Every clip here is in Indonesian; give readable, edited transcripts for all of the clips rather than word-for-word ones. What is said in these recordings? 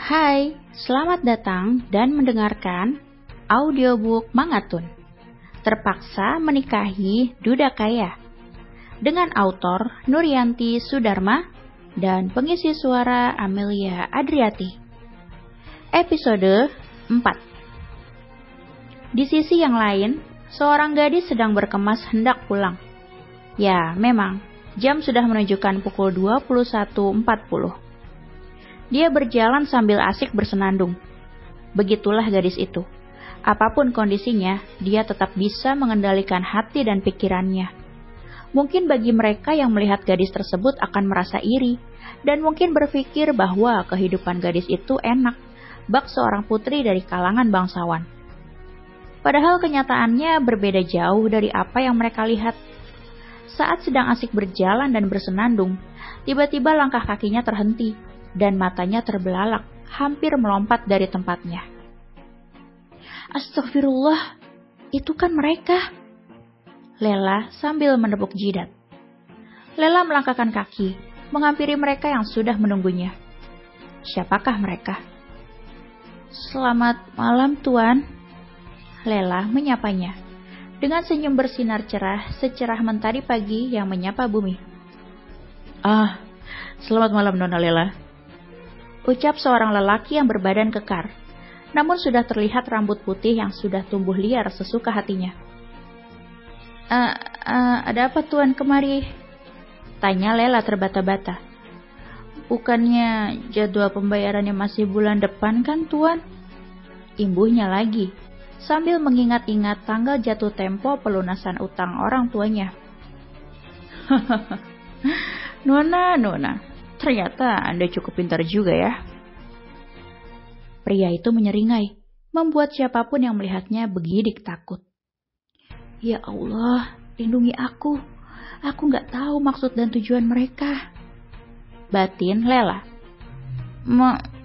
Hai, selamat datang dan mendengarkan audiobook Mangatun. Terpaksa menikahi Duda Kaya dengan autor Nuryanti Sudarma dan pengisi suara Amelia Adriati. Episode 4. Di sisi yang lain, seorang gadis sedang berkemas hendak pulang. Ya, memang, jam sudah menunjukkan pukul 21.40. Dia berjalan sambil asik bersenandung. Begitulah gadis itu. Apapun kondisinya, dia tetap bisa mengendalikan hati dan pikirannya. Mungkin bagi mereka yang melihat gadis tersebut akan merasa iri, dan mungkin berpikir bahwa kehidupan gadis itu enak, bak seorang putri dari kalangan bangsawan. Padahal kenyataannya berbeda jauh dari apa yang mereka lihat. Saat sedang asik berjalan dan bersenandung, tiba-tiba langkah kakinya terhenti, dan matanya terbelalak, hampir melompat dari tempatnya. Astagfirullah, itu kan mereka. Lela sambil menepuk jidat. Lela melangkahkan kaki, menghampiri mereka yang sudah menunggunya. Siapakah mereka? Selamat malam, Tuan. Lela menyapanya, dengan senyum bersinar cerah secerah mentari pagi yang menyapa bumi. Selamat malam, Nona Lela. Ucap seorang lelaki yang berbadan kekar, namun sudah terlihat rambut putih yang sudah tumbuh liar sesuka hatinya. Ada apa Tuan kemari? Tanya Lela terbata-bata. Bukannya jadwal pembayarannya masih bulan depan kan Tuan? Imbuhnya lagi, sambil mengingat-ingat tanggal jatuh tempo pelunasan utang orang tuanya. Nona. Ternyata Anda cukup pintar juga ya. Pria itu menyeringai, membuat siapapun yang melihatnya begidik takut. Ya Allah, lindungi aku. Aku gak tahu maksud dan tujuan mereka. Batin Lela.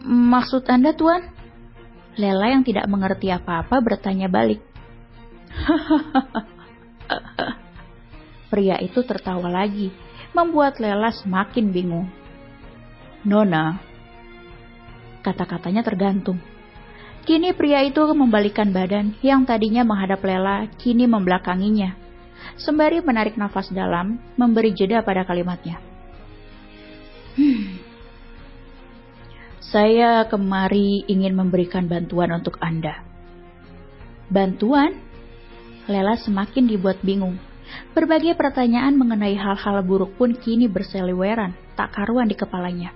Maksud Anda, Tuan? Lela yang tidak mengerti apa-apa bertanya balik. Pria itu tertawa lagi, membuat Lela semakin bingung. Nona, kata-katanya tergantung. Kini pria itu membalikkan badan yang tadinya menghadap Lela, kini membelakanginya. Sembari menarik nafas dalam, memberi jeda pada kalimatnya. Saya kemari ingin memberikan bantuan untuk Anda. Bantuan? Lela semakin dibuat bingung. Berbagai pertanyaan mengenai hal-hal buruk pun kini berseliweran, tak karuan di kepalanya.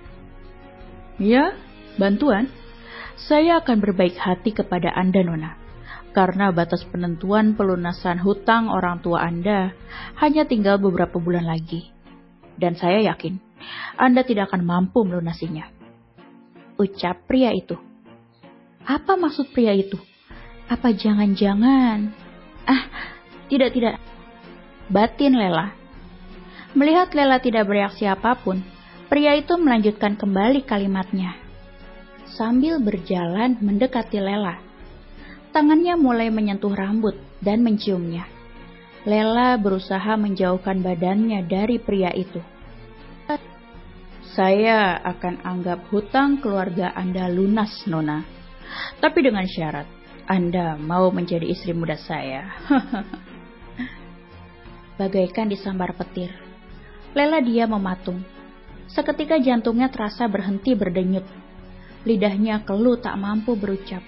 Ya, bantuan. Saya akan berbaik hati kepada Anda, Nona. Karena batas penentuan pelunasan hutang orang tua Anda hanya tinggal beberapa bulan lagi. Dan saya yakin, Anda tidak akan mampu melunasinya. Ucap pria itu. Apa maksud pria itu? Apa jangan-jangan? Tidak. Batin Lela. Melihat Lela tidak bereaksi apapun, pria itu melanjutkan kembali kalimatnya. Sambil berjalan mendekati Lela. Tangannya mulai menyentuh rambut dan menciumnya. Lela berusaha menjauhkan badannya dari pria itu. Saya akan anggap hutang keluarga Anda lunas, Nona. Tapi dengan syarat, Anda mau menjadi istri muda saya. Bagaikan disambar petir, Lela diam mematung. Seketika jantungnya terasa berhenti berdenyut. Lidahnya keluh tak mampu berucap.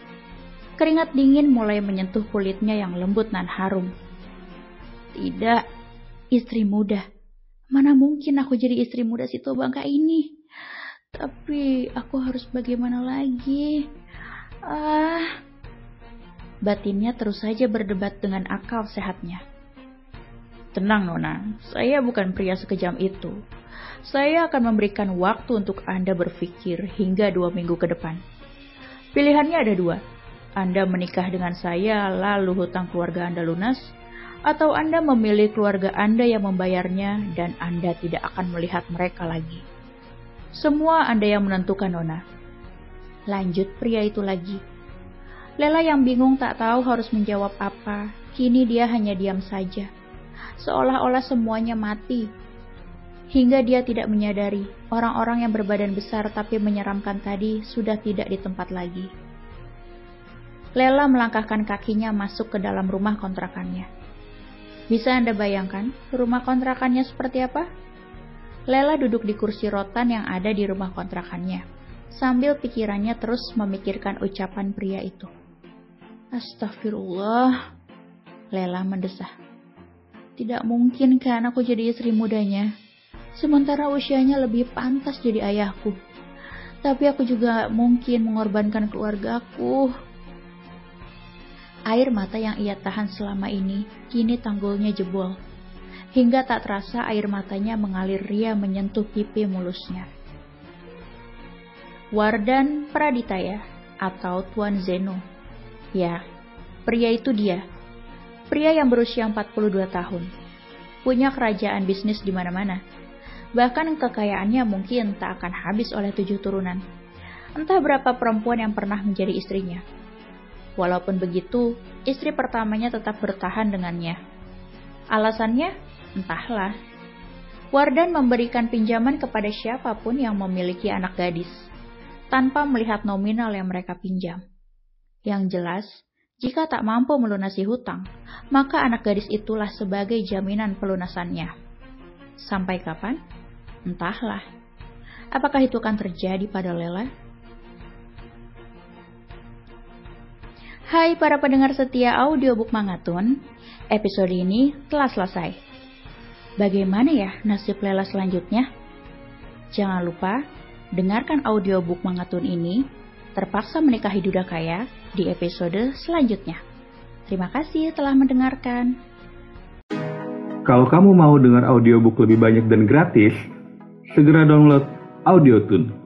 Keringat dingin mulai menyentuh kulitnya yang lembut nan harum. Tidak, istri muda. Mana mungkin aku jadi istri muda si tua bangka ini? Tapi aku harus bagaimana lagi? Batinnya terus saja berdebat dengan akal sehatnya. Tenang Nona, saya bukan pria sekejam itu. Saya akan memberikan waktu untuk Anda berpikir hingga 2 minggu ke depan. Pilihannya ada 2. Anda menikah dengan saya lalu hutang keluarga Anda lunas, atau Anda memilih keluarga Anda yang membayarnya dan Anda tidak akan melihat mereka lagi. Semua Anda yang menentukan, Nona. Lanjut pria itu lagi. Lela yang bingung tak tahu harus menjawab apa, kini dia hanya diam saja. Seolah-olah semuanya mati. hingga dia tidak menyadari orang-orang yang berbadan besar tapi menyeramkan tadi sudah tidak di tempat lagi. Lela melangkahkan kakinya masuk ke dalam rumah kontrakannya. Bisa Anda bayangkan rumah kontrakannya seperti apa? Lela duduk di kursi rotan yang ada di rumah kontrakannya, sambil pikirannya terus memikirkan ucapan pria itu. Astagfirullah, Lela mendesah. Tidak mungkin kan aku jadi istri mudanya, sementara usianya lebih pantas jadi ayahku. Tapi aku juga gak mungkin mengorbankan keluargaku. Air mata yang ia tahan selama ini, kini tanggulnya jebol. Hingga tak terasa air matanya mengalir ria menyentuh pipi mulusnya. Wardan Praditya atau Tuan Zeno. Ya, pria itu dia. Pria yang berusia 42 tahun. Punya kerajaan bisnis di mana-mana. Bahkan kekayaannya mungkin tak akan habis oleh 7 turunan. Entah berapa perempuan yang pernah menjadi istrinya. Walaupun begitu, istri pertamanya tetap bertahan dengannya. Alasannya? Entahlah. Wardan memberikan pinjaman kepada siapapun yang memiliki anak gadis, tanpa melihat nominal yang mereka pinjam. Yang jelas, jika tak mampu melunasi hutang, maka anak gadis itulah sebagai jaminan pelunasannya. Sampai kapan? Entahlah. Apakah itu akan terjadi pada Lela? Hai para pendengar setia audiobook Mangatun, episode ini telah selesai. Bagaimana ya nasib Lela selanjutnya? Jangan lupa dengarkan audiobook Mangatun ini, Terpaksa Menikahi Duda Kaya, di episode selanjutnya. Terima kasih telah mendengarkan. Kalau kamu mau dengar audiobook lebih banyak dan gratis, segera download Audiotune.